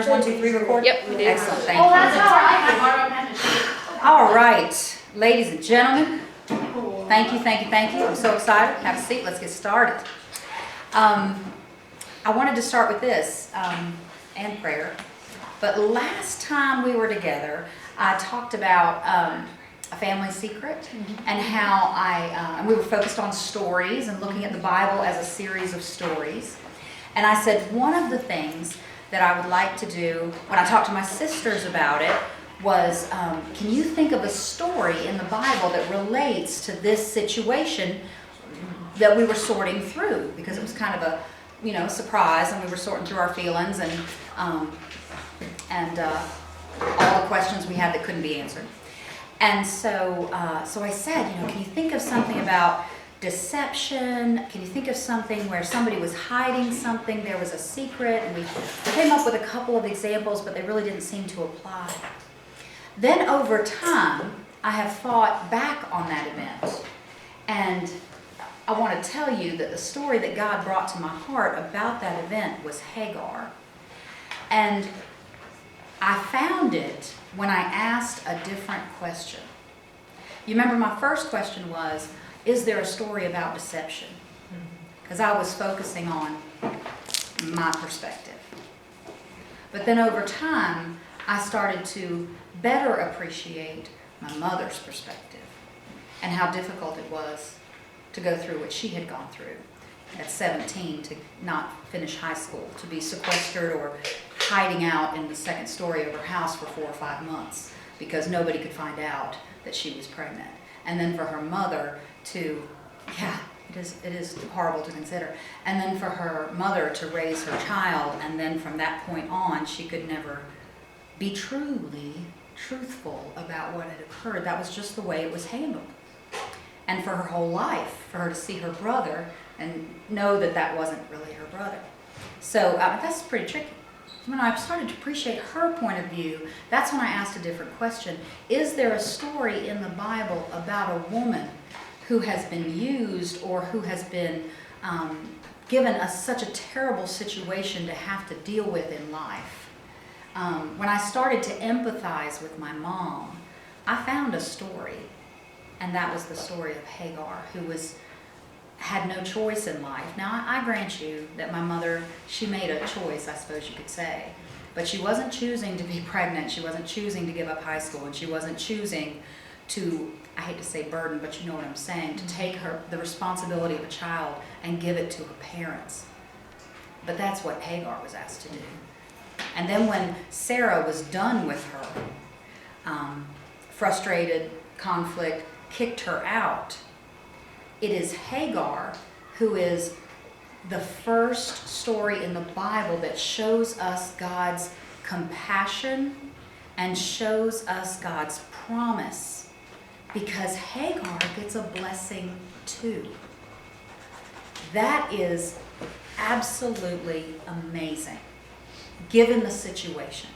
1, 2, 3 record? Yep, we did. Excellent, thank Oh, you. that's all right. All right, ladies and gentlemen, thank you. I'm so excited. Have a seat, let's get started. I wanted to start with this and prayer, but last time we were together, I talked about a family secret and how we were focused on stories and looking at the Bible as a series of stories. And I said one of the things that I would like to do when I talked to my sisters about it was, can you think of a story in the Bible that relates to this situation that we were sorting through? Because it was kind of a, surprise, and we were sorting through our feelings and all the questions we had that couldn't be answered. And so I said, can you think of something about deception? Can you think of something where somebody was hiding something, there was a secret? And we came up with a couple of examples, but they really didn't seem to apply. Then over time, I have thought back on that event, and I want to tell you that the story that God brought to my heart about that event was Hagar. And I found it when I asked a different question. You remember my first question was, is there a story about deception? Because I was focusing on my perspective. But then over time, I started to better appreciate my mother's perspective and how difficult it was to go through what she had gone through at 17, to not finish high school, to be sequestered or hiding out in the second story of her house for 4 or 5 months because nobody could find out that she was pregnant. And then for her mother to, it is horrible to consider. And then for her mother to raise her child, and then from that point on, she could never be truly truthful about what had occurred. That was just the way it was handled. And for her whole life, for her to see her brother and know that that wasn't really her brother. So that's pretty tricky. When I started to appreciate her point of view, that's when I asked a different question. Is there a story in the Bible about a woman who has been used or who has been given such a terrible situation to have to deal with in life? When I started to empathize with my mom, I found a story, and that was the story of Hagar, who had no choice in life. Now, I grant you that my mother, she made a choice, I suppose you could say, but she wasn't choosing to be pregnant, she wasn't choosing to give up high school, and she wasn't choosing to, I hate to say burden, but you know what I'm saying, to take the responsibility of a child and give it to her parents. But that's what Hagar was asked to do. And then when Sarah was done with her, frustrated, conflict, kicked her out, it is Hagar who is the first story in the Bible that shows us God's compassion and shows us God's promise, because Hagar gets a blessing too. That is absolutely amazing, given the situation.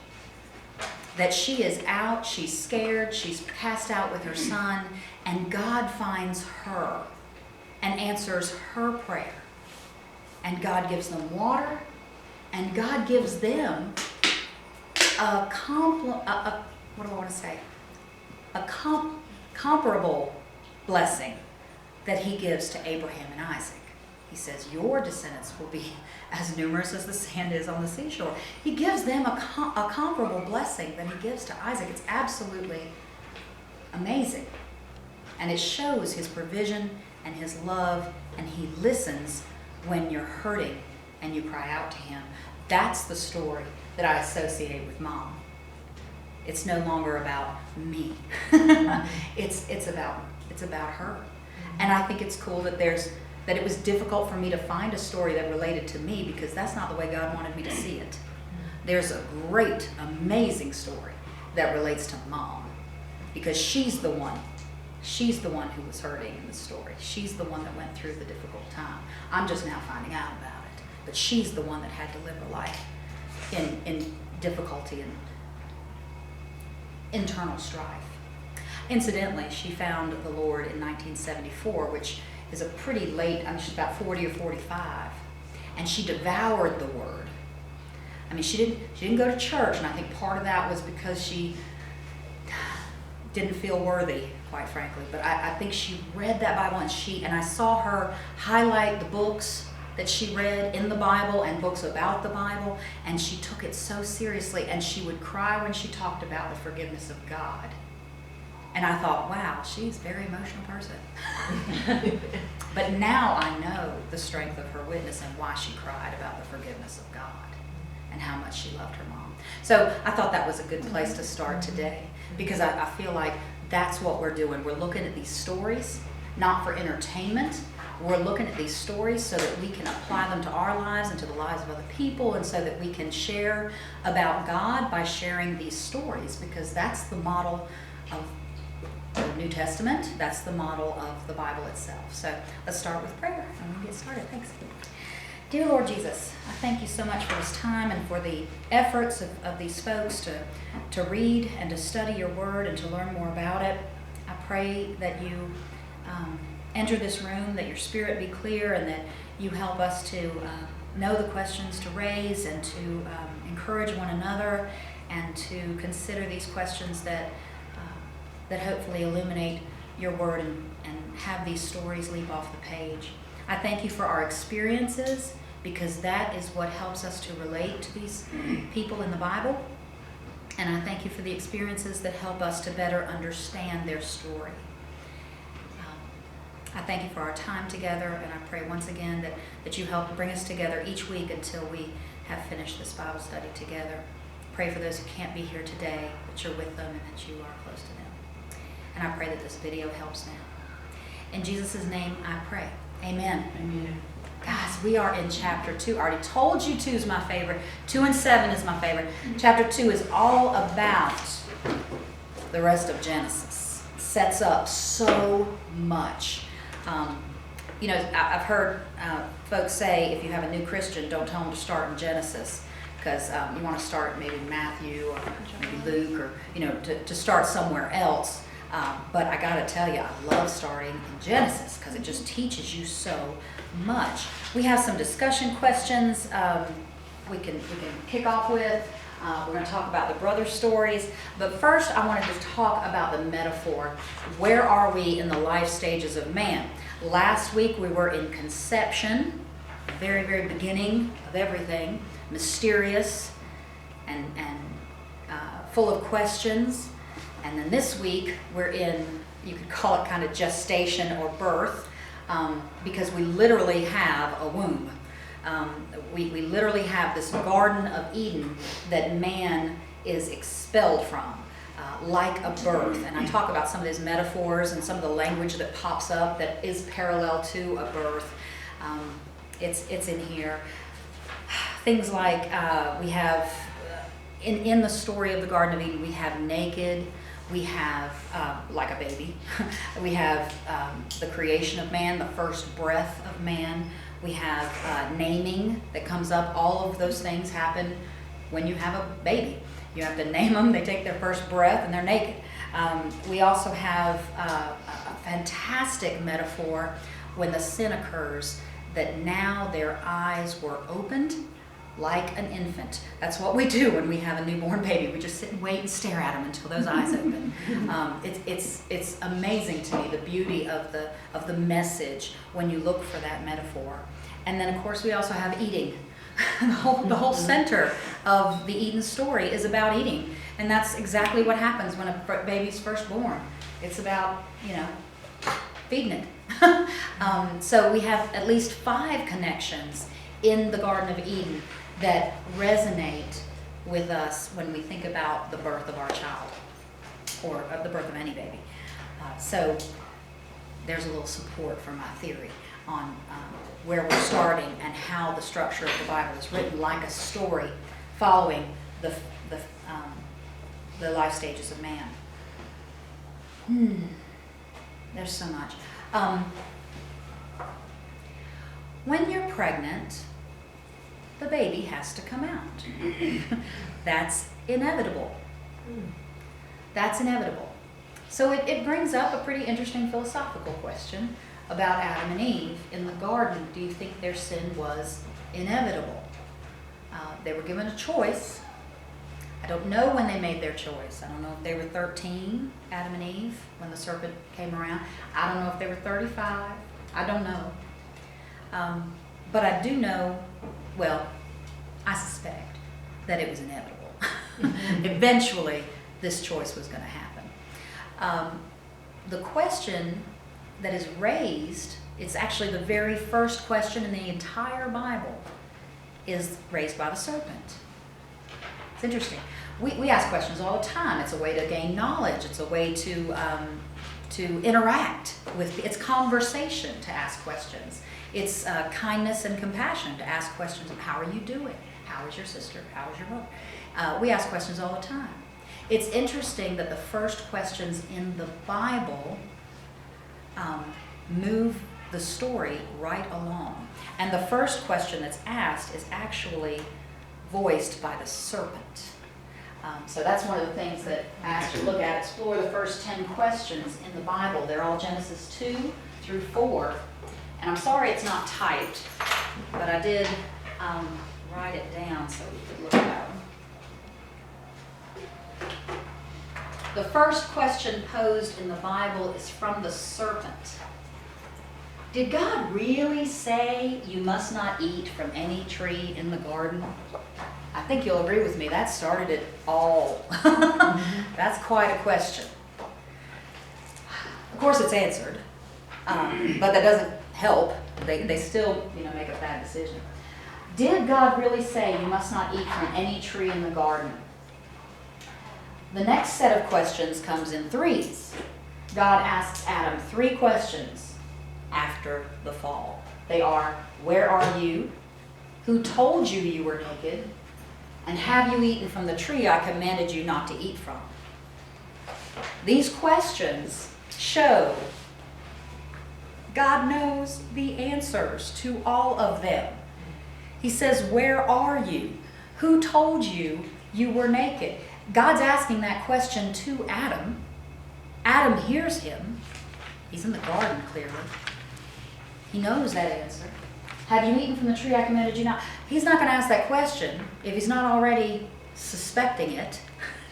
That she is out, she's scared, she's cast out with her son, and God finds her and answers her prayer. And God gives them water, and God gives them comparable blessing that he gives to Abraham and Isaac. He says, your descendants will be as numerous as the sand is on the seashore. He gives them a comparable blessing that he gives to Isaac. It's absolutely amazing. And it shows his provision and his love, and he listens when you're hurting and you cry out to him. That's the story that I associate with Mom. It's no longer about me. It's about her. And I think it's cool that it was difficult for me to find a story that related to me, because that's not the way God wanted me to see it. There's a great, amazing story that relates to Mom, because she's the one who was hurting in the story. She's the one that went through the difficult time. I'm just now finding out about it. But she's the one that had to live her life in difficulty and internal strife. Incidentally, she found the Lord in 1974, which is a pretty late, she's about 40 or 45. And she devoured the Word. I mean, she didn't go to church, and I think part of that was because she didn't feel worthy, quite frankly. But I think she read that Bible, and I saw her highlight the books that she read in the Bible and books about the Bible, and she took it so seriously, and she would cry when she talked about the forgiveness of God. And I thought, wow, she's a very emotional person. But now I know the strength of her witness and why she cried about the forgiveness of God and how much she loved her mom. So I thought that was a good place to start today, because I feel like that's what we're doing. We're looking at these stories, not for entertainment. We're looking at these stories so that we can apply them to our lives and to the lives of other people, and so that we can share about God by sharing these stories, because that's the model of the New Testament. That's the model of the Bible itself. So let's start with prayer and we'll get started. Thanks. Dear Lord Jesus, I thank you so much for this time and for the efforts of these folks to read and to study your word and to learn more about it. I pray that you enter this room, that your spirit be clear, and that you help us to know the questions to raise and to encourage one another, and to consider these questions that hopefully illuminate your word and have these stories leap off the page. I thank you for our experiences, because that is what helps us to relate to these people in the Bible. And I thank you for the experiences that help us to better understand their story. I thank you for our time together, and I pray once again that you help bring us together each week until we have finished this Bible study together. Pray for those who can't be here today, that you're with them and that you are close to them. And I pray that this video helps now. In Jesus' name I pray. Amen. Amen. Guys, we are in chapter 2. I already told you 2 is my favorite. 2 and 7 is my favorite. Chapter 2 is all about the rest of Genesis. It sets up so much. I've heard folks say, if you have a new Christian, don't tell them to start in Genesis, because you want to start maybe Matthew or maybe Luke, or to start somewhere else. But I got to tell you, I love starting in Genesis because it just teaches you so much. We have some discussion questions we can kick off with. We're going to talk about the brother stories. But first, I wanted to talk about the metaphor. Where are we in the life stages of man? Last week, we were in conception, the very, very beginning of everything, mysterious and full of questions. And then this week, we're in, you could call it kind of gestation or birth, because we literally have a womb. We literally have this Garden of Eden that man is expelled from, like a birth. And I talk about some of these metaphors and some of the language that pops up that is parallel to a birth. It's in here. Things like we have, in the story of the Garden of Eden, we have naked, we have like a baby, we have the creation of man, the first breath of man. We have naming that comes up. All of those things happen when you have a baby. You have to name them. They take their first breath and they're naked. We also have a fantastic metaphor when the sin occurs, that now their eyes were opened like an infant. That's what we do when we have a newborn baby. We just sit and wait and stare at them until those eyes open. It's amazing to me, the beauty of the message when you look for that metaphor. And then of course we also have eating. The whole center of the Eden story is about eating, and that's exactly what happens when a baby's first born. It's about feeding it. So we have at least 5 connections in the Garden of Eden that resonate with us when we think about the birth of our child, or the birth of any baby. So there's a little support for my theory on where we're starting and how the structure of the Bible is written like a story following the life stages of man. There's so much. When you're pregnant, the baby has to come out. That's inevitable. That's inevitable. So it brings up a pretty interesting philosophical question about Adam and Eve in the garden. Do you think their sin was inevitable? They were given a choice. I don't know when they made their choice. I don't know if they were 13, Adam and Eve, when the serpent came around. I don't know if they were 35. I don't know. But I do know, well, I suspect that it was inevitable. Eventually, this choice was going to happen. The question that is raised, it's actually the very first question in the entire Bible, is raised by the serpent. It's interesting. We ask questions all the time. It's a way to gain knowledge. It's a way to interact with. It's conversation to ask questions. It's kindness and compassion to ask questions of how are you doing? How is your sister? How is your mother? We ask questions all the time. It's interesting that the first questions in the Bible move the story right along. And the first question that's asked is actually voiced by the serpent. So that's one of the things that I asked you to look at. Explore the first 10 questions in the Bible. They're all Genesis 2 through 4. And I'm sorry it's not typed, but I did write it down so we could look at them. The first question posed in the Bible is from the serpent. Did God really say you must not eat from any tree in the garden? I think you'll agree with me, that started it all. That's quite a question. Of course it's answered, but that doesn't help. They still make a bad decision. Did God really say you must not eat from any tree in the garden? The next set of questions comes in threes. God asks Adam 3 questions after the fall. They are, where are you? Who told you you were naked? And have you eaten from the tree I commanded you not to eat from? These questions show God knows the answers to all of them. He says, where are you? Who told you you were naked? God's asking that question to Adam. Adam hears him. He's in the garden, clearly. He knows that answer. Have you eaten from the tree I commanded you not? He's not going to ask that question if he's not already suspecting it,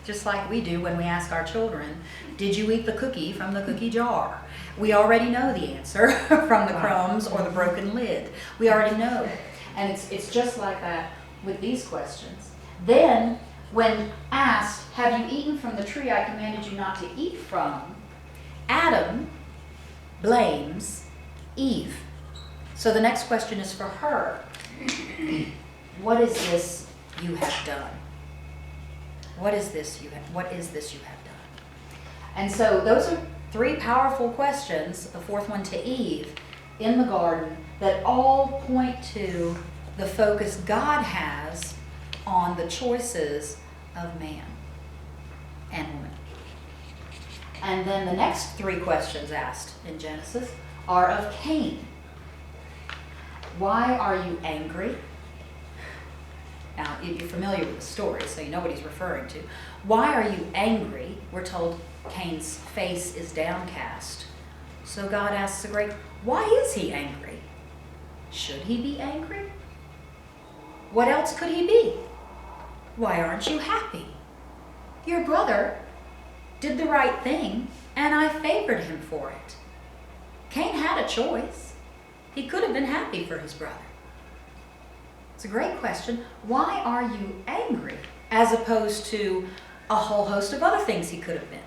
just like we do when we ask our children, did you eat the cookie from the cookie jar? We already know the answer from the crumbs or the broken lid. We already know. And it's just like that with these questions. Then, when asked, have you eaten from the tree I commanded you not to eat from? Adam blames Eve. So the next question is for her. What is this you have done? What is this you have done? And so those are 3 powerful questions, the 4th one to Eve, in the garden, that all point to the focus God has on the choices of man and woman. And then the next 3 questions asked in Genesis are of Cain. Why are you angry? Now, you're familiar with the story, so you know what he's referring to. Why are you angry? We're told Cain's face is downcast. So God asks why is he angry? Should he be angry? What else could he be? Why aren't you happy? Your brother did the right thing, and I favored him for it. Cain had a choice. He could have been happy for his brother. It's a great question. Why are you angry? As opposed to a whole host of other things he could have been.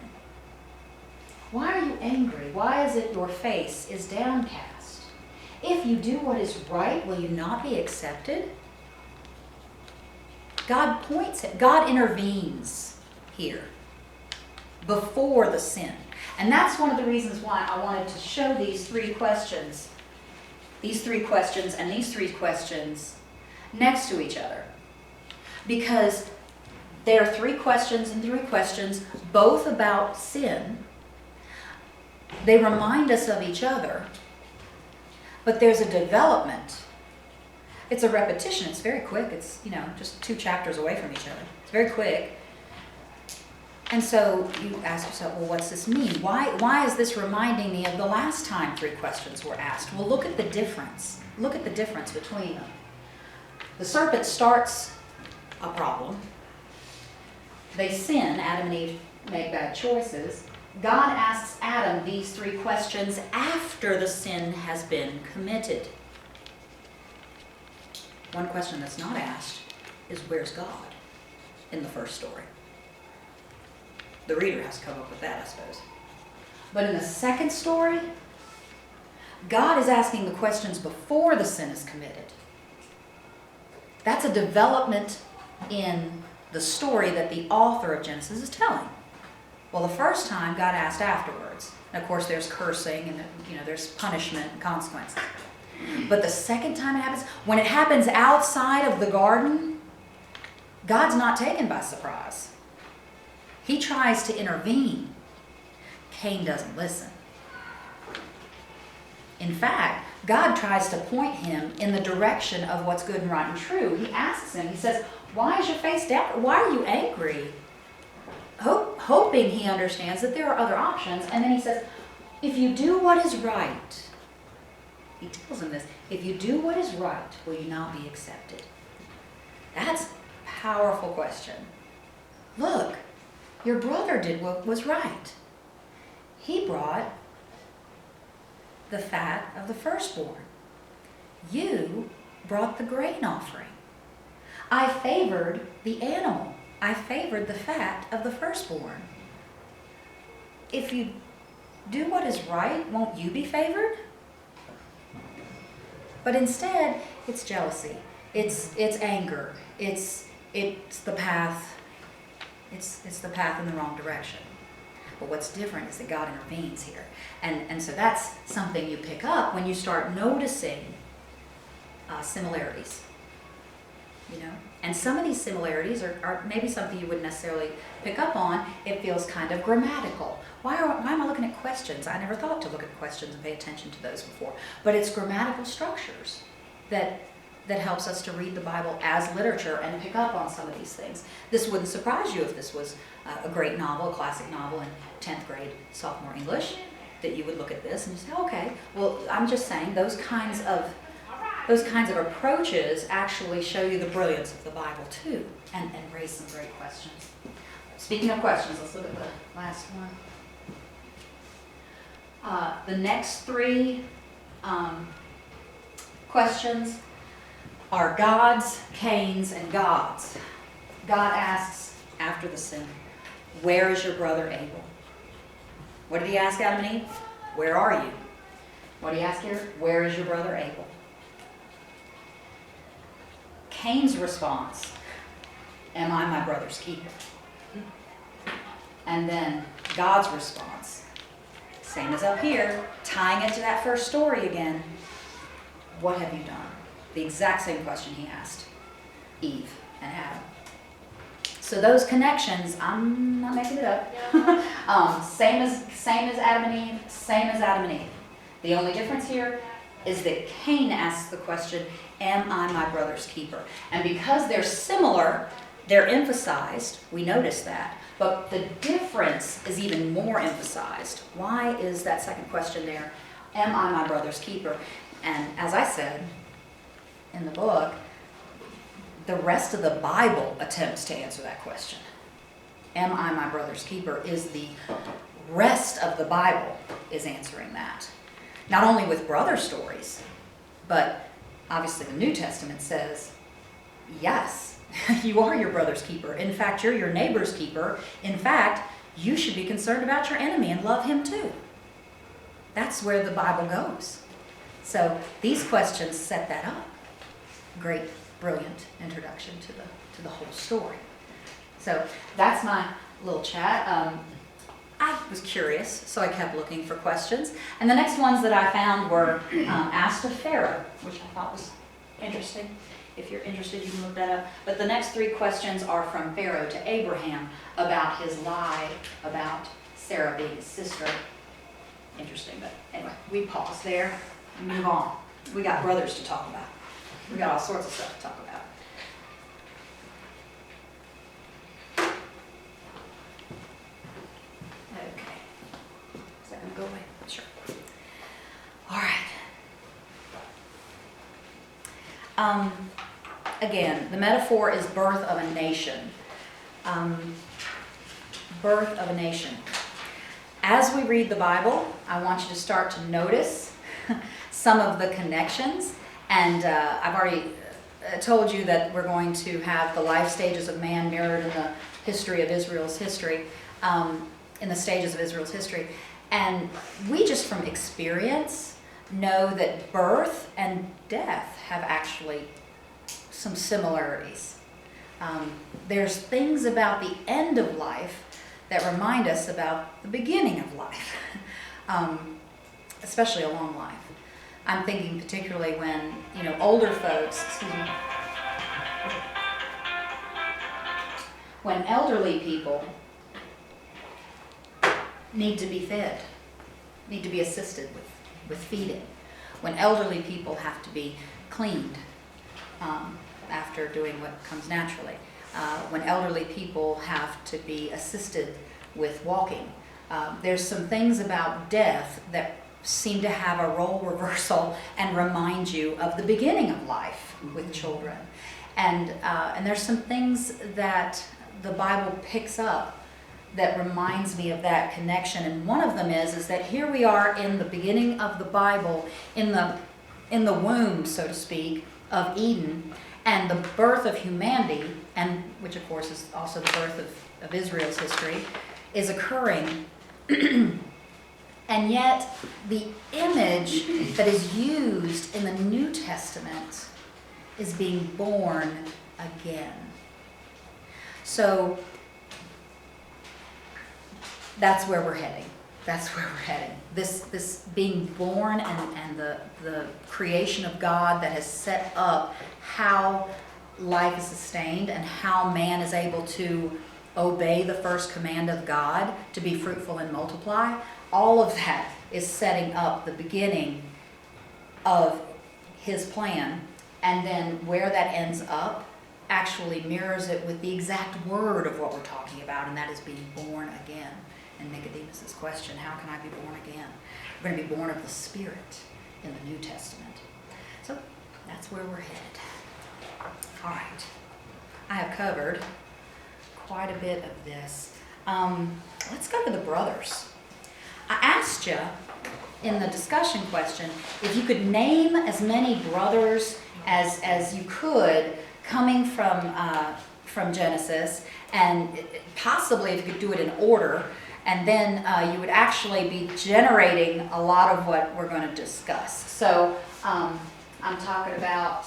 Why are you angry? Why is it your face is downcast? If you do what is right, will you not be accepted? God intervenes here before the sin. And that's one of the reasons why I wanted to show these 3 questions. These 3 questions and these 3 questions next to each other. Because there are 3 questions and 3 questions, both about sin. They remind us of each other, but there's a development. It's a repetition. It's very quick. It's, just 2 chapters away from each other. It's very quick. And so you ask yourself, well, what's this mean? Why is this reminding me of the last time 3 questions were asked? Well, look at the difference. Look at the difference between them. The serpent starts a problem. They sin, Adam and Eve make bad choices. God asks Adam these 3 questions after the sin has been committed. One question that's not asked is, where's God in the first story? The reader has to come up with that, I suppose. But in the second story, God is asking the questions before the sin is committed. That's a development in the story that the author of Genesis is telling. Well, the first time, God asked afterwards. And of course, there's cursing and there's punishment and consequences. But the second time it happens, when it happens outside of the garden, God's not taken by surprise. He tries to intervene. Cain doesn't listen. In fact, God tries to point him in the direction of what's good and right and true. He asks him, he says, why is your face down? Why are you angry? Hoping he understands that there are other options. And then he says, if you do what is right, he tells him this, if you do what is right, will you not be accepted? That's a powerful question. Look, your brother did what was right. He brought the fat of the firstborn. You brought the grain offering. I favored the animal. I favored the fat of the firstborn. If you do what is right, won't you be favored? But instead, it's jealousy. It's anger. It's the path. It's the path in the wrong direction. But what's different is that God intervenes here. And so that's something you pick up when you start noticing similarities. And some of these similarities are maybe something you wouldn't necessarily pick up on. It feels kind of grammatical. Why am I looking at questions? I never thought to look at questions and pay attention to those before. But it's grammatical structures that helps us to read the Bible as literature and pick up on some of these things. This wouldn't surprise you if this was a great novel, a classic novel in 10th grade sophomore English, that you would look at this and say, okay, well, I'm just saying those kinds of approaches actually show you the brilliance of the Bible too, and raise some great questions. Speaking of questions, let's look at the last one. The next 3 questions are God's, Cain's, and God's. God asks after the sin, where is your brother Abel? What did he ask Adam and Eve? Where are you? What did he ask here? Where is your brother Abel? Cain's response, am I my brother's keeper? And then God's response, same as up here, tying it to that first story again. What have you done? The exact same question he asked Eve and Adam. So those connections, I'm not making it up. Same as Adam and Eve, same as Adam and Eve. The only difference here is that Cain asks the question, am I my brother's keeper? And because they're similar, they're emphasized. We notice that. But the difference is even more emphasized. Why is that second question there? Am I my brother's keeper? And as I said in the book, the rest of the Bible attempts to answer that question. Am I my brother's keeper? Is the rest of the Bible is answering that. Not only with brother stories, but obviously the New Testament says, yes, you are your brother's keeper. In fact, you're your neighbor's keeper. In fact, you should be concerned about your enemy and love him too. That's where the Bible goes. So these questions set that up. Great, brilliant introduction to the whole story. So that's my little chat. I was curious, so I kept looking for questions. And the next ones that I found were asked of Pharaoh, which I thought was interesting. If you're interested, you can look that up. But the next 3 questions are from Pharaoh to Abraham about his lie about Sarah being his sister. Interesting, but anyway, we pause there and move on. We got brothers to talk about. We got all sorts of stuff to talk about. Okay. Is that going to go away? Sure. All right. again, the metaphor is birth of a nation. Birth of a nation. As we read the Bible, I want you to start to notice some of the connections. And I've already told you that we're going to have the life stages of man mirrored in the history of Israel's history, in the stages of Israel's history. And we just from experience know that birth and death have actually some similarities. There's things about the end of life that remind us about the beginning of life, especially a long life. I'm thinking particularly when, older folks, when elderly people need to be fed, need to be assisted with feeding, when elderly people have to be cleaned after doing what comes naturally, when elderly people have to be assisted with walking. There's some things about death that seem to have a role reversal and remind you of the beginning of life with children. And there's some things that the Bible picks up that reminds me of that connection. And one of them is that here we are in the beginning of the Bible, in the womb, so to speak, of Eden, and the birth of humanity, and which of course is also the birth of Israel's history, is occurring. And yet, the image that is used in the New Testament is being born again. So, that's where we're heading. That's where we're heading. This being born and the creation of God that has set up how life is sustained and how man is able to obey the first command of God to be fruitful and multiply. All of that is setting up the beginning of his plan, and then where that ends up actually mirrors it with the exact word of what we're talking about, and that is being born again. And Nicodemus' question, how can I be born again? We're going to be born of the Spirit in the New Testament. So that's where we're headed. All right. I have covered quite a bit of this. Let's go to the brothers. I asked you in the discussion question if you could name as many brothers as you could coming from Genesis, and possibly if you could do it in order, and then you would actually be generating a lot of what we're going to discuss. So I'm talking about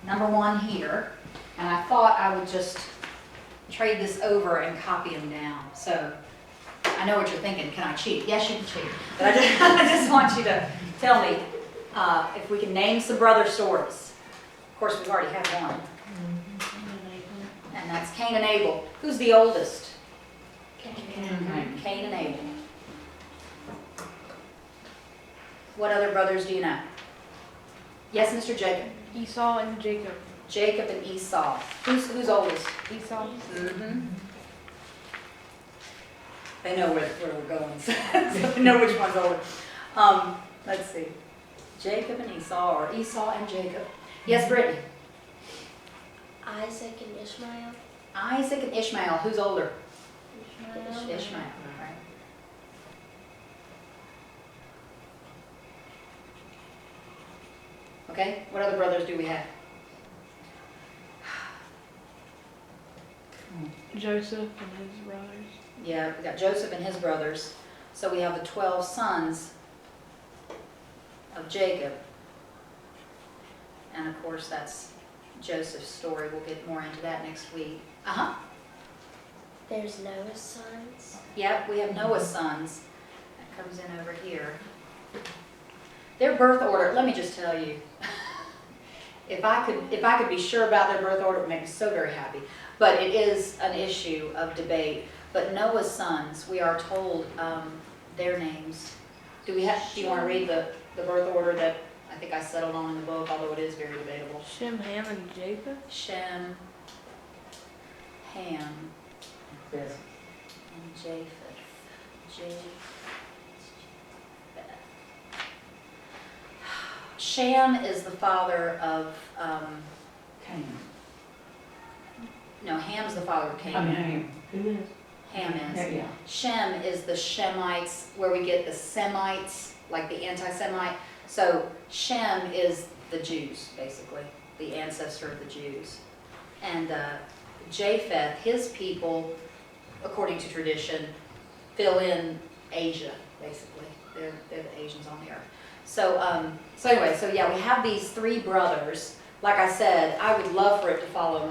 number one here, and I thought I would just trade this over and copy them down. So I know what you're thinking. Can I cheat? Yes, you can cheat. But I just want you to tell me if we can name some brother stories. Of course, we already have one. And that's Cain and Abel. Who's the oldest? Cain and Abel. What other brothers do you know? Yes, Mr. Jacob. Esau and Jacob. Jacob and Esau. Who's oldest? Esau. Mm-hmm. They know where we're going, so they know which one's older. Let's see. Jacob and Esau, or Esau and Jacob. Yes, Brittany. Isaac and Ishmael. Isaac and Ishmael. Who's older? Ishmael. Ishmael. All right. Okay. What other brothers do we have? Joseph and his brothers. Yeah, we got Joseph and his brothers. So we have the 12 sons of Jacob. And of course, that's Joseph's story. We'll get more into that next week. Uh-huh. There's Noah's sons. Yep, we have Noah's sons. That comes in over here. Their birth order, let me just tell you. If I could be sure about their birth order, it would make me so very happy. But it is an issue of debate. But Noah's sons, we are told their names. Do you want to read the birth order that I think I settled on in the book, although it is very debatable? Shem, Ham, and Japheth. Shem, Ham, Yes. and Japheth. Japheth. Shem is the father of Cain. no, Ham's the father of Cain. Ham is. Yeah. Shem is the Shemites, where we get the Semites, like the anti-Semite. So Shem is the Jews, basically, the ancestor of the Jews. And Japheth, his people, according to tradition, fill in Asia, basically. They're the Asians on the earth. So anyway, so yeah, we have these three brothers. Like I said, I would love for it to follow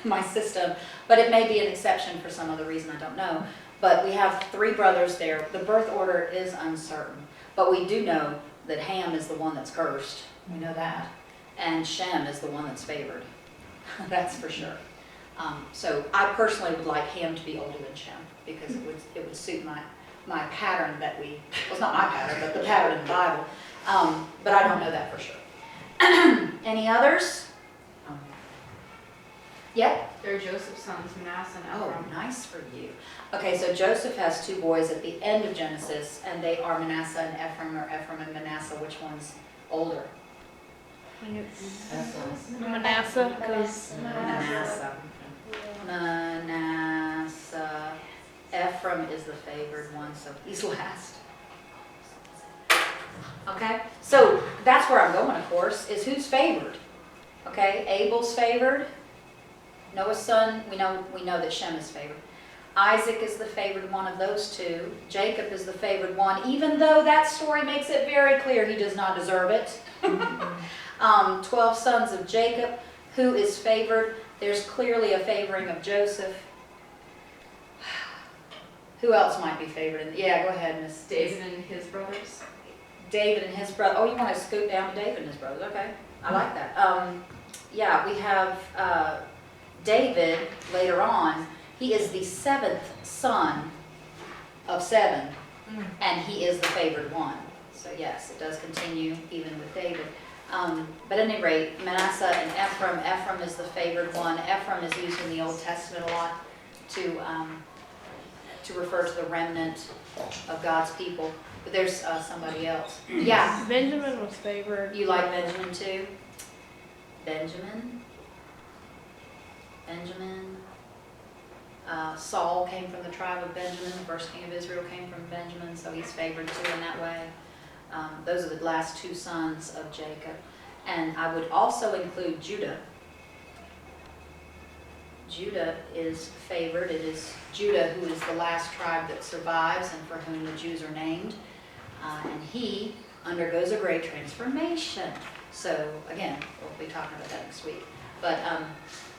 my system, but it may be an exception for some other reason, I don't know. But we have three brothers there. The birth order is uncertain, but we do know that Ham is the one that's cursed. We know that. And Shem is the one that's favored. That's for sure. So I personally would like Ham to be older than Shem, because it would suit my pattern that we, well, it's not my pattern, but the pattern in the Bible. But I don't know that for sure. Any others? Yep. They're Joseph's sons, Manasseh and Oh, Ephraim. nice for you. Okay, so Joseph has two boys at the end of Genesis, and they are Manasseh and Ephraim, or Ephraim and Manasseh. Which one's older? I think it's That's Manasseh, because Manasseh. Yeah. Manasseh. Ephraim is the favored one, so he's last. Okay, so that's where I'm going, of course, is who's favored. Okay, Abel's favored. Noah's son, we know that Shem is favored. Isaac is the favored one of those two. Jacob is the favored one, even though that story makes it very clear he does not deserve it. 12 sons of Jacob. Who is favored? There's clearly a favoring of Joseph. Who else might be favored? Yeah, go ahead, Miss David and his brothers. David and his brother. Oh, you want to scoot down to David and his brothers? Okay, I like that. Yeah, we have David later on. He is the 7th son of 7, and he is the favored one. So yes, it does continue even with David. But at any rate, Manasseh and Ephraim. Ephraim is the favored one. Ephraim is used in the Old Testament a lot to refer to the remnant of God's people. But there's somebody else. Yeah, Benjamin was favored. you like Benjamin too? Benjamin. Saul came from the tribe of Benjamin. The first king of Israel came from Benjamin, so he's favored too in that way. Those are the last two sons of Jacob. And I would also include Judah. Judah is favored. It is Judah who is the last tribe that survives and for whom the Jews are named. And he undergoes a great transformation. So again, we'll be talking about that next week. But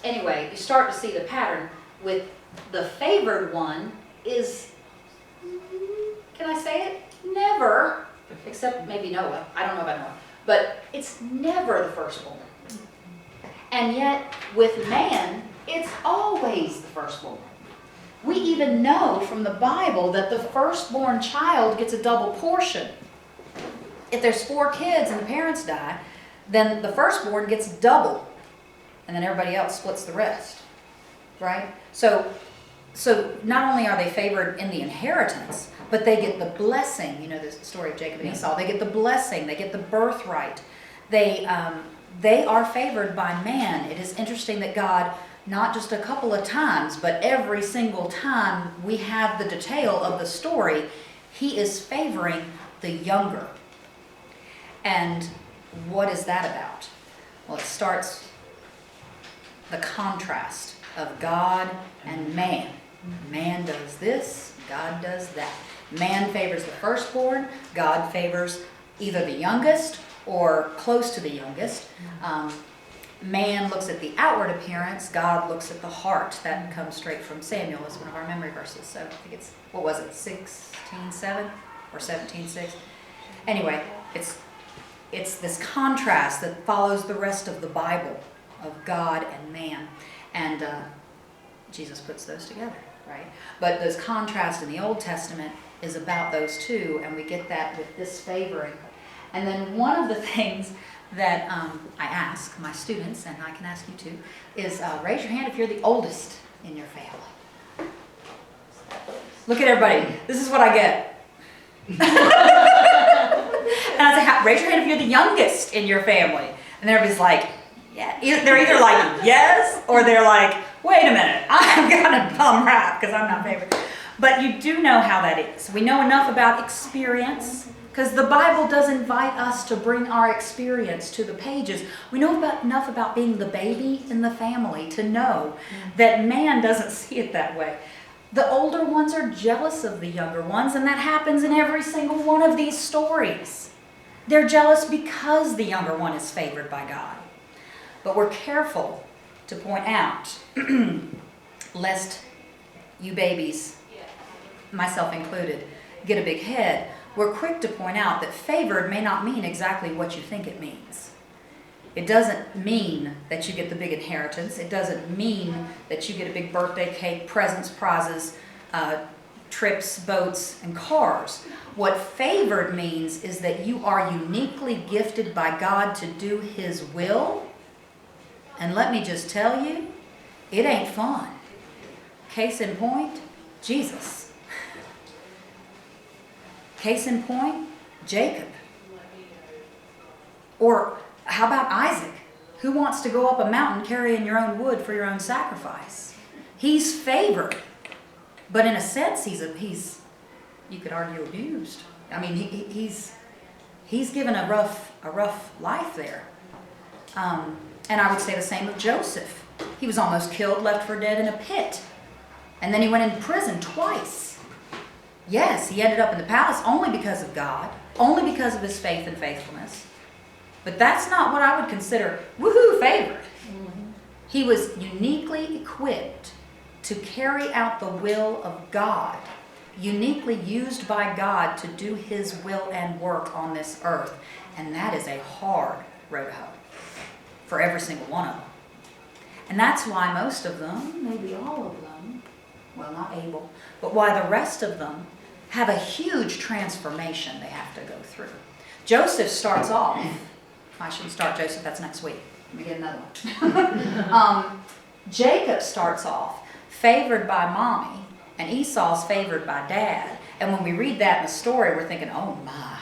anyway, you start to see the pattern with the favored one is, can I say it? Never, except maybe Noah. I don't know about Noah. But it's never the firstborn. And yet, with man, it's always the firstborn. We even know from the Bible that the firstborn child gets a double portion. If there's 4 kids and the parents die, then the firstborn gets double. And then everybody else splits the rest. Right? So not only are they favored in the inheritance, but they get the blessing. You know the story of Jacob and Esau. They get the blessing. They get the birthright. They are favored by man. It is interesting that God, not just a couple of times, but every single time we have the detail of the story, he is favoring the younger. And what is that about? Well, it starts the contrast of God and man. Man does this, God does that. Man favors the firstborn, God favors either the youngest or close to the youngest. Man looks at the outward appearance, God looks at the heart. That comes straight from Samuel as one of our memory verses. So I think it's, what was it, 16:7 or 17:6? Anyway, it's this contrast that follows the rest of the Bible of God and man. And Jesus puts those together, right? But this contrast in the Old Testament is about those two, and we get that with this favoring. And then one of the things that I ask my students, and I can ask you too, is raise your hand if you're the oldest in your family. Look at everybody. This is what I get. And I say, raise your hand if you're the youngest in your family. And everybody's like, yeah. They're either like, yes, or they're like, wait a minute, I've got a bum rap because I'm not favored. But you do know how that is. We know enough about experience because the Bible does invite us to bring our experience to the pages. We know enough about being the baby in the family to know that man doesn't see it that way. The older ones are jealous of the younger ones, and that happens in every single one of these stories. They're jealous because the younger one is favored by God. But we're careful to point out, lest you babies, myself included, get a big head. We're quick to point out that favored may not mean exactly what you think it means. It doesn't mean that you get the big inheritance. It doesn't mean that you get a big birthday cake, presents, prizes, trips, boats, and cars. What favored means is that you are uniquely gifted by God to do His will. And let me just tell you, it ain't fun. Case in point, Jesus. Case in point, Jacob. Or how about Isaac? Who wants to go up a mountain carrying your own wood for your own sacrifice? He's favored. But in a sense, he's you could argue abused. I mean, he's given a rough life there. And I would say the same of Joseph. He was almost killed, left for dead in a pit. And then he went in prison twice. Yes, he ended up in the palace only because of God, only because of his faith and faithfulness. But that's not what I would consider, woohoo, favored. He was uniquely equipped to carry out the will of God, uniquely used by God to do His will and work on this earth. And that is a hard road to hoe for every single one of them. And that's why most of them, maybe all of them, well, not Abel, but why the rest of them have a huge transformation they have to go through. Joseph starts off, I shouldn't start Joseph, that's next week. Let me get another one. Jacob starts off favored by mommy, and Esau's favored by dad. And when we read that in the story, we're thinking, oh my.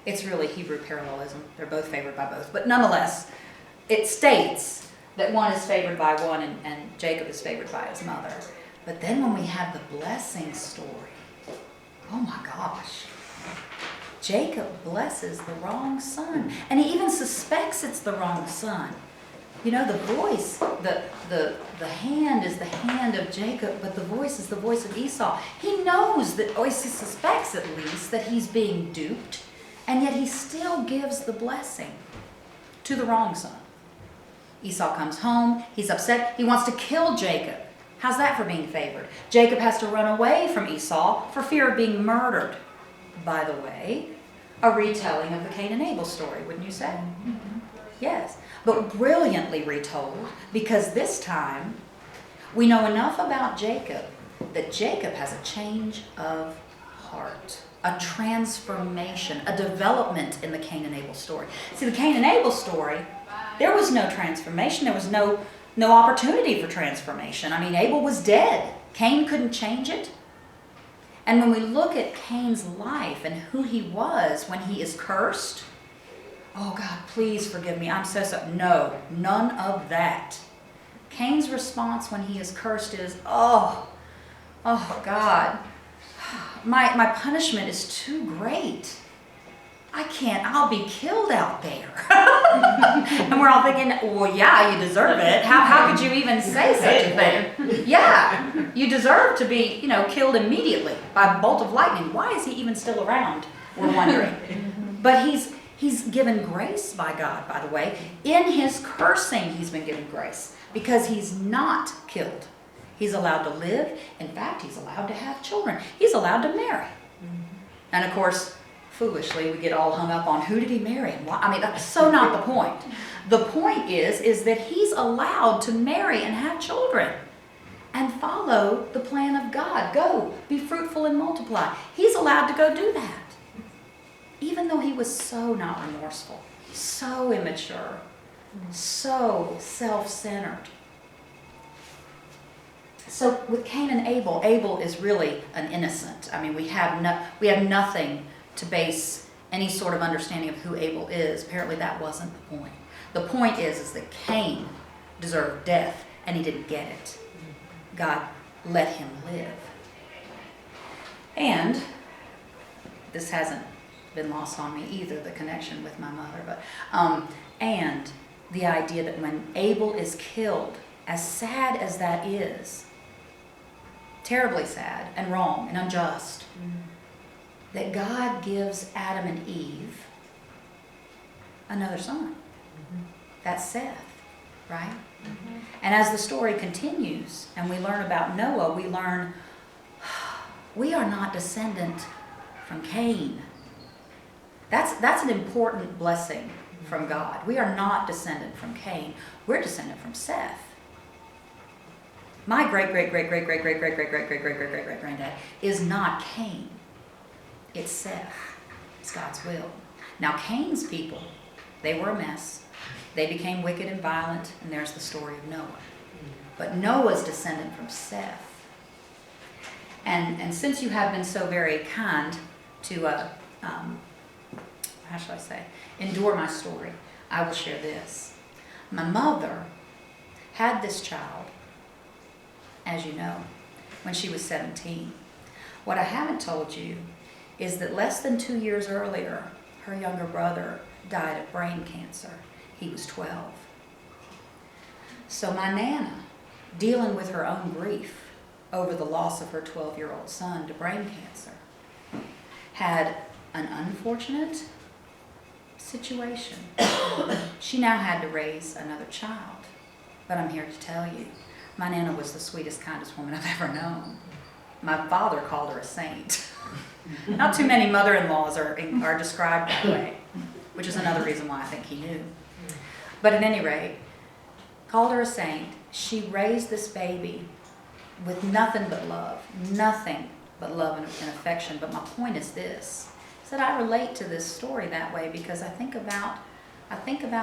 It's really Hebrew parallelism. They're both favored by both. But nonetheless, it states that one is favored by one and Jacob is favored by his mother. But then when we have the blessing story, oh my gosh. Jacob blesses the wrong son. And he even suspects it's the wrong son. You know, the voice, the hand is the hand of Jacob, but the voice is the voice of Esau. He knows that, or he suspects at least, that he's being duped, and yet he still gives the blessing to the wrong son. Esau comes home, he's upset, he wants to kill Jacob. How's that for being favored? Jacob has to run away from Esau for fear of being murdered. By the way, a retelling of the Cain and Abel story, wouldn't you say? Yes, but brilliantly retold, because this time we know enough about Jacob that Jacob has a change of heart, a transformation, a development in the Cain and Abel story. See, the Cain and Abel story, there was no transformation. There was no opportunity for transformation. I mean, Abel was dead. Cain couldn't change it. And when we look at Cain's life and who he was when he is cursed, oh God, please forgive me. I'm so sorry. No, none of that. Cain's response when he is cursed is, oh God, my punishment is too great. I'll be killed out there. And we're all thinking, well, yeah, you deserve it. How could you even say such a thing? Yeah, you deserve to be, killed immediately by a bolt of lightning. Why is he even still around? We're wondering. But he's given grace by God, by the way. In his cursing, he's been given grace because he's not killed. He's allowed to live. In fact, he's allowed to have children. He's allowed to marry. And of course, foolishly, we get all hung up on who did he marry and why. I mean, that's so not the point. The point is that he's allowed to marry and have children and follow the plan of God. Go, be fruitful and multiply. He's allowed to go do that. Even though he was so not remorseful, so immature, so self-centered. So with Cain and Abel, Abel is really an innocent. I mean, we have nothing to base any sort of understanding of who Abel is. Apparently that wasn't the point. The point is that Cain deserved death and he didn't get it. God let him live. And this hasn't been lost on me either, the connection with my mother, but and the idea that when Abel is killed, as sad as that is, terribly sad and wrong and unjust, that God gives Adam and Eve another son. That's Seth, right? And as the story continues and we learn about Noah, we learn we are not descendant from Cain. That's an important blessing from God. We are not descendant from Cain. We're descendant from Seth. My great-great-great-great-great-great-great-great-great-great-great-great-great-granddad is not Cain. It's Seth. It's God's will. Now Cain's people, they were a mess. They became wicked and violent, and there's the story of Noah. But Noah's descendant from Seth. And since you have been so very kind to, how shall I say, endure my story, I will share this. My mother had this child, as you know, when she was 17. What I haven't told you is that less than 2 years earlier, her younger brother died of brain cancer. He was 12. So my Nana, dealing with her own grief over the loss of her 12-year-old son to brain cancer, had an unfortunate situation. She now had to raise another child. But I'm here to tell you, my Nana was the sweetest, kindest woman I've ever known. My father called her a saint. Not too many mother-in-laws are described that way, which is another reason why I think he knew. But at any rate, called her a saint. She raised this baby with nothing but love and affection. But my point is this, is that I relate to this story that way because I think about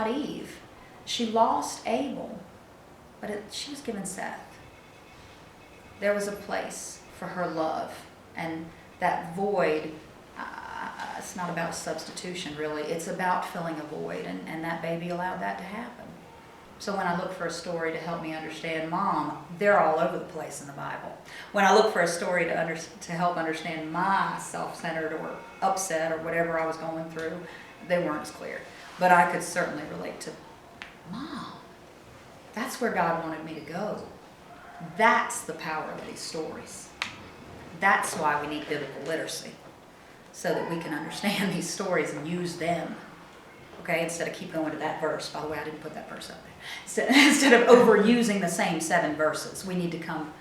Eve. She lost Abel, but she was given Seth. There was a place for her love, and that void, it's not about substitution really, it's about filling a void, and that baby allowed that to happen. So when I look for a story to help me understand Mom, they're all over the place in the Bible. When I look for a story to help understand my self-centered or upset or whatever I was going through, they weren't as clear. But I could certainly relate to, Mom, that's where God wanted me to go. That's the power of these stories. That's why we need biblical literacy, so that we can understand these stories and use them. Okay, instead of keep going to that verse. By the way, I didn't put that verse up there. Instead of overusing the same 7 verses, we need to come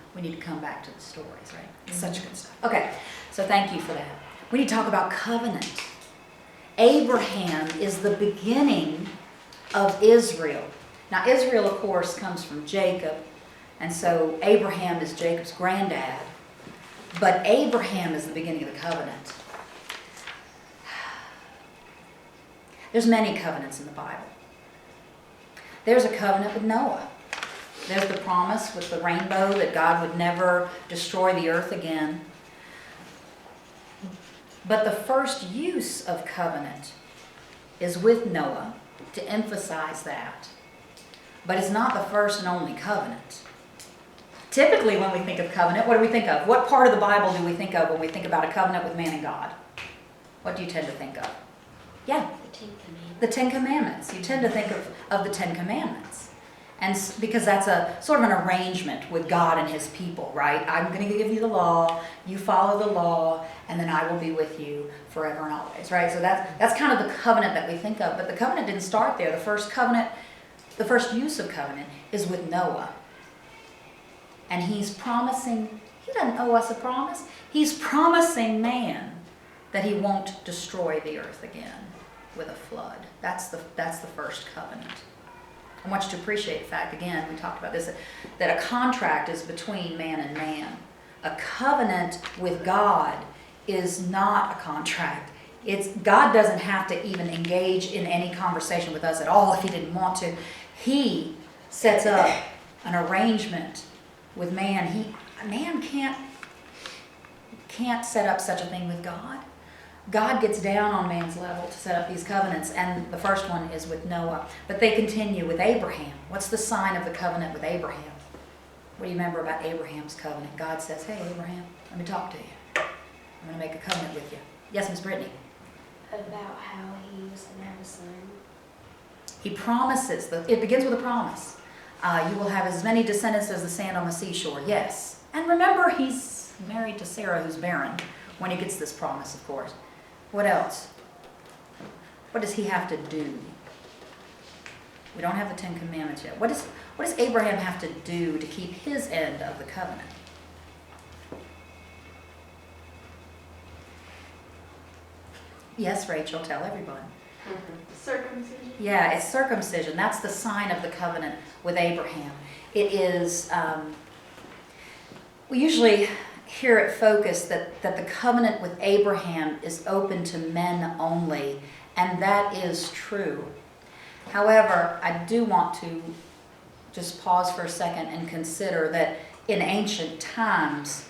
back to the stories, right? Such good stuff. Okay, so thank you for that. We need to talk about covenant. Abraham is the beginning of Israel. Now, Israel, of course, comes from Jacob, and so Abraham is Jacob's granddad. But Abraham is the beginning of the covenant. There's many covenants in the Bible. There's a covenant with Noah. There's the promise with the rainbow that God would never destroy the earth again. But the first use of covenant is with Noah, to emphasize that. But it's not the first and only covenant. Typically when we think of covenant, what do we think of? What part of the Bible do we think of when we think about a covenant with man and God? What do you tend to think of? Yeah. The Ten Commandments. You tend to think of the Ten Commandments. And because that's a sort of an arrangement with God and his people, right? I'm going to give you the law, you follow the law, and then I will be with you forever and always, right? So that's kind of the covenant that we think of. But the covenant didn't start there. The first use of covenant is with Noah. And he's promising, he doesn't owe us a promise. He's promising man that he won't destroy the earth again with a flood. That's the first covenant. I want you to appreciate the fact, again, we talked about this, that a contract is between man and man. A covenant with God is not a contract. God doesn't have to even engage in any conversation with us at all if he didn't want to. He sets up an arrangement with man. Man can't set up such a thing with God. God gets down on man's level to set up these covenants, and the first one is with Noah. But they continue with Abraham. What's the sign of the covenant with Abraham? What do you remember about Abraham's covenant? God says, hey, Abraham, let me talk to you. I'm going to make a covenant with you. Yes, Miss Brittany? About how he was going to have a son. He promises, it begins with a promise. You will have as many descendants as the sand on the seashore. Yes. And remember, he's married to Sarah, who's barren, when he gets this promise, of course. What else? What does he have to do? We don't have the Ten Commandments yet. What does Abraham have to do to keep his end of the covenant? Yes, Rachel, tell everyone. Circumcision. Yeah, it's circumcision. That's the sign of the covenant with Abraham. It is, we usually hear it focused that the covenant with Abraham is open to men only, and that is true. However, I do want to just pause for a second and consider that in ancient times,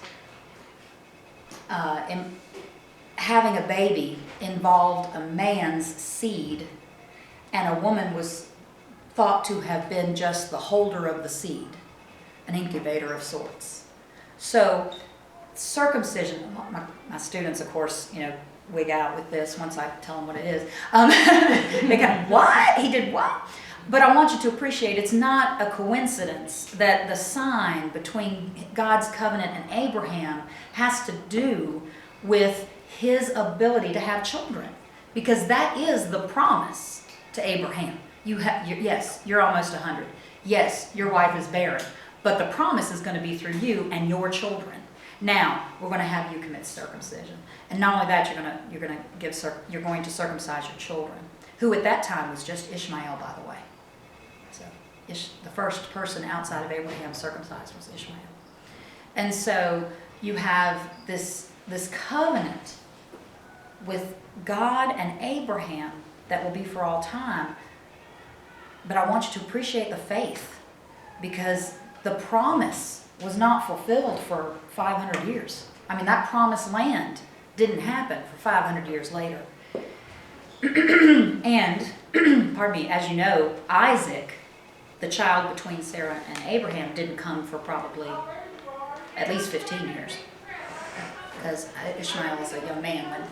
having a baby involved a man's seed, and a woman was thought to have been just the holder of the seed, an incubator of sorts. So circumcision, my students, of course, wig out with this once I tell them what it is. They kind of, what? He did what? But I want you to appreciate it's not a coincidence that the sign between God's covenant and Abraham has to do with his ability to have children, because that is the promise to Abraham. Yes, you're almost 100. Yes, your wife is barren, but the promise is going to be through you and your children. Now we're going to have you commit circumcision, and not only that, you're going to circumcise your children, who at that time was just Ishmael, by the way. So the first person outside of Abraham circumcised was Ishmael, and so you have this covenant with God and Abraham that will be for all time. But I want you to appreciate the faith, because the promise was not fulfilled for 500 years. I mean, that promised land didn't happen for 500 years later. And, pardon me, as you know, Isaac, the child between Sarah and Abraham, didn't come for probably at least 15 years. Because Ishmael is a young man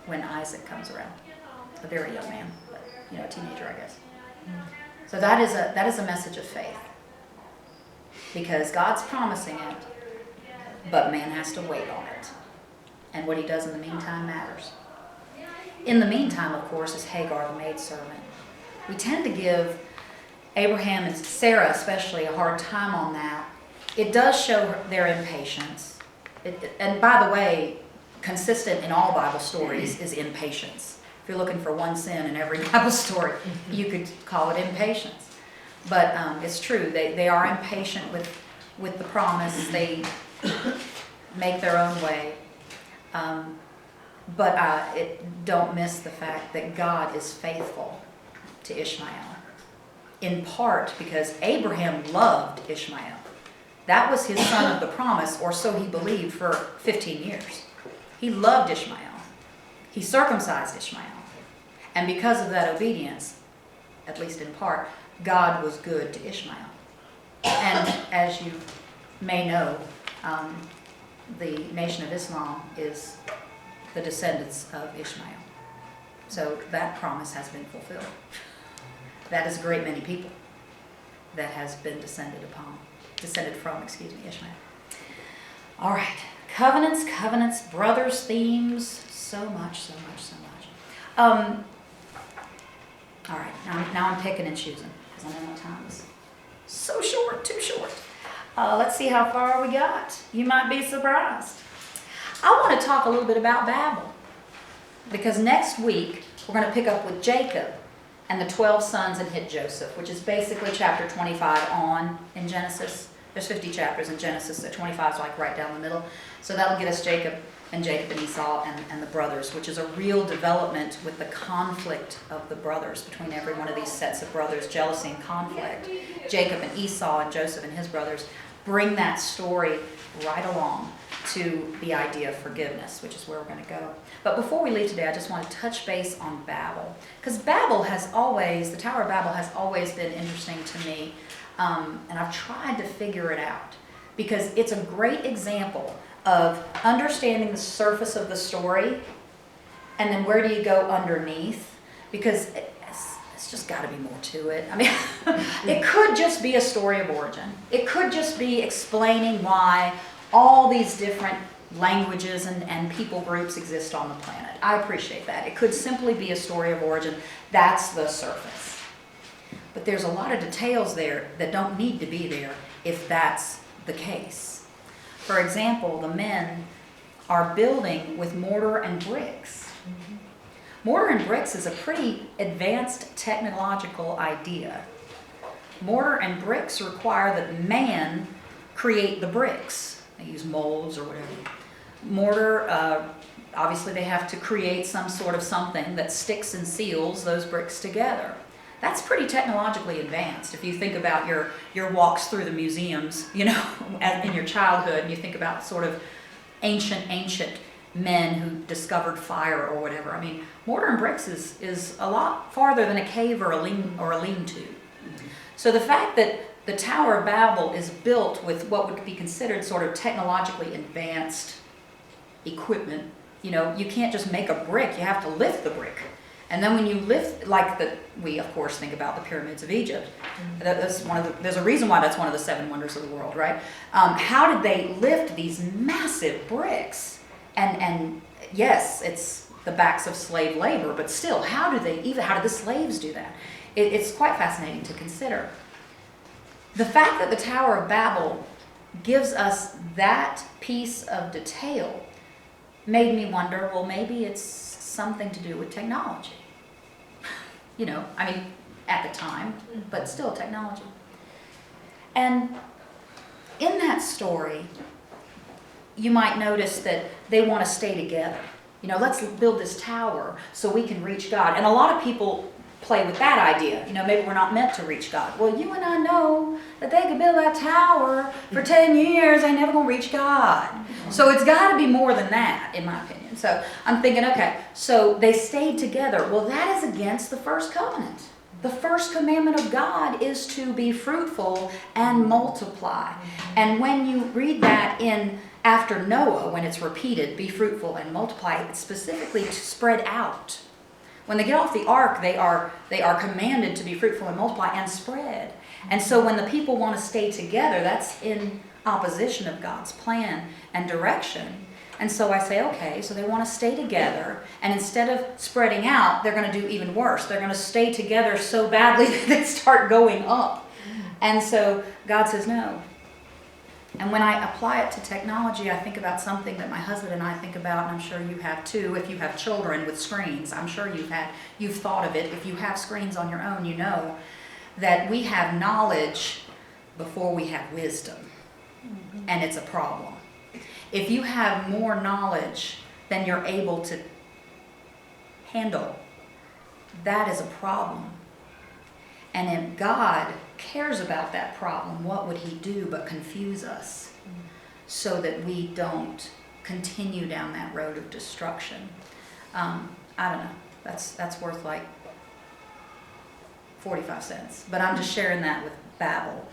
when Isaac comes around. A very young man, but, a teenager, I guess. So that is a message of faith. Because God's promising it, but man has to wait on it. And what he does in the meantime matters. In the meantime, of course, is Hagar, the maidservant. We tend to give Abraham and Sarah especially a hard time on that. It does show their impatience. And by the way, consistent in all Bible stories is impatience. If you're looking for one sin in every Bible story, you could call it impatience. But it's true. They are impatient with the promise. They make their own way. But don't miss the fact that God is faithful to Ishmael. In part because Abraham loved Ishmael. That was his son of the promise, or so he believed, for 15 years. He loved Ishmael. He circumcised Ishmael. And because of that obedience, at least in part, God was good to Ishmael. And as you may know, the Nation of Islam is the descendants of Ishmael. So that promise has been fulfilled. That is a great many people that has been descended from, Ishmael. All right. Covenants, brothers, themes, so much. All right, now I'm picking and choosing, because I know my time is so short, too short. Let's see how far we got. You might be surprised. I want to talk a little bit about Babel, because next week we're going to pick up with Jacob and the 12 sons and hit Joseph, which is basically chapter 25 on in Genesis. There's 50 chapters in Genesis, so 25 is like right down the middle. So that'll get us Jacob and Esau and the brothers, which is a real development with the conflict of the brothers between every one of these sets of brothers, jealousy and conflict. Jacob and Esau and Joseph and his brothers bring that story right along to the idea of forgiveness, which is where we're going to go. But before we leave today, I just want to touch base on Babel. Because the Tower of Babel has always been interesting to me, and I've tried to figure it out. because it's a great example of understanding the surface of the story, and then where do you go underneath? Because it's just got to be more to it. I mean, it could just be a story of origin. It could just be explaining why all these different languages and people groups exist on the planet. I appreciate that. It could simply be a story of origin. That's the surface. But there's a lot of details there that don't need to be there if that's the case. For example, the men are building with mortar and bricks. Mortar and bricks is a pretty advanced technological idea. Mortar and bricks require that man create the bricks. They use molds or whatever. Mortar, obviously they have to create some sort of something that sticks and seals those bricks together. That's pretty technologically advanced. If you think about your walks through the museums, you know, in your childhood, and you think about sort of ancient men who discovered fire or whatever. I mean, mortar and bricks is a lot farther than a cave or a lean-to. So the fact that the Tower of Babel is built with what would be considered sort of technologically advanced equipment, you know, you can't just make a brick, you have to lift the brick. And then when you lift, we of course think about the pyramids of Egypt. That's there's a reason why that's one of the 7 wonders of the world, right? How did they lift these massive bricks? And yes, it's the backs of slave labor, but still, how did the slaves do that? It's quite fascinating to consider. The fact that the Tower of Babel gives us that piece of detail made me wonder, well, maybe it's something to do with technology. You know, I mean, at the time, but still technology. And in that story, you might notice that they want to stay together. You know, let's build this tower so we can reach God. And a lot of people play with that idea. You know, maybe we're not meant to reach God. Well, you and I know that they could build that tower for 10 years, they never going to reach God. So it's got to be more than that, in my opinion. So I'm thinking, okay, so they stayed together. Well, that is against the first covenant. The first commandment of God is to be fruitful and multiply. And when you read that after Noah, when it's repeated, be fruitful and multiply, it's specifically to spread out. When they get off the ark, they are commanded to be fruitful and multiply and spread. And so when the people want to stay together, that's in opposition of God's plan and direction. And so I say, okay, so they want to stay together, and instead of spreading out, they're going to do even worse. They're going to stay together so badly that they start going up. And so God says no. And when I apply it to technology, I think about something that my husband and I think about, and I'm sure you have too. If you have children with screens, I'm sure you've thought of it. If you have screens on your own, you know that we have knowledge before we have wisdom. And it's a problem. If you have more knowledge than you're able to handle, that is a problem. And if God cares about that problem, what would he do but confuse us so that we don't continue down that road of destruction? I don't know. That's worth like 45 cents. But I'm just sharing that with Babel.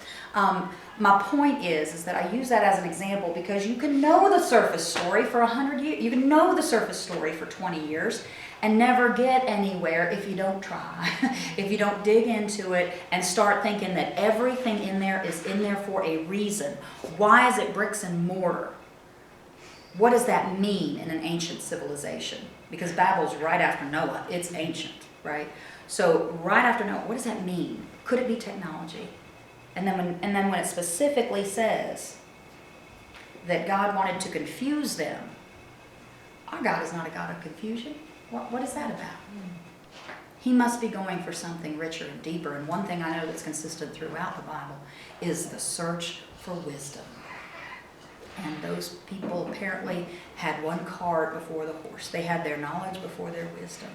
My point is that I use that as an example because you can know the surface story for 100 years. You can know the surface story for 20 years and never get anywhere if you don't try, if you don't dig into it and start thinking that everything in there is in there for a reason. Why is it bricks and mortar? What does that mean in an ancient civilization? Because Babel's right after Noah. It's ancient, right? So right after Noah, what does that mean? Could it be technology? And then when it specifically says that God wanted to confuse them, our God is not a God of confusion. What is that about? He must be going for something richer and deeper. And one thing I know that's consistent throughout the Bible is the search for wisdom. And those people apparently had one cart before the horse. They had their knowledge before their wisdom.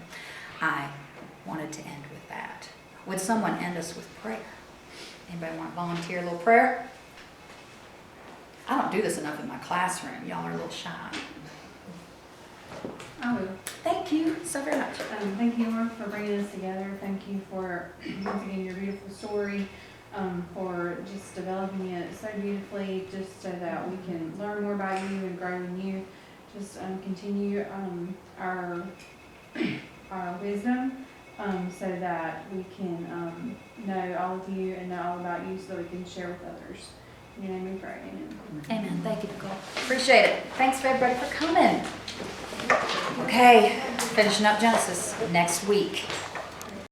I wanted to end with that. Would someone end us with prayer? Anybody want to volunteer a little prayer? I don't do this enough in my classroom. Y'all are a little shy. I will. Thank you so very much. Thank you, Lord, for bringing us together. Thank you for, once again, your beautiful story. for just developing it so beautifully, just so that we can learn more about you and grow in you. Just continue our wisdom, so that we can know all of you and know all about you, so that we can share with others. In your name we pray. Amen. Amen. Thank you, Nicole. Appreciate it. Thanks for everybody for coming. Okay, finishing up Genesis next week.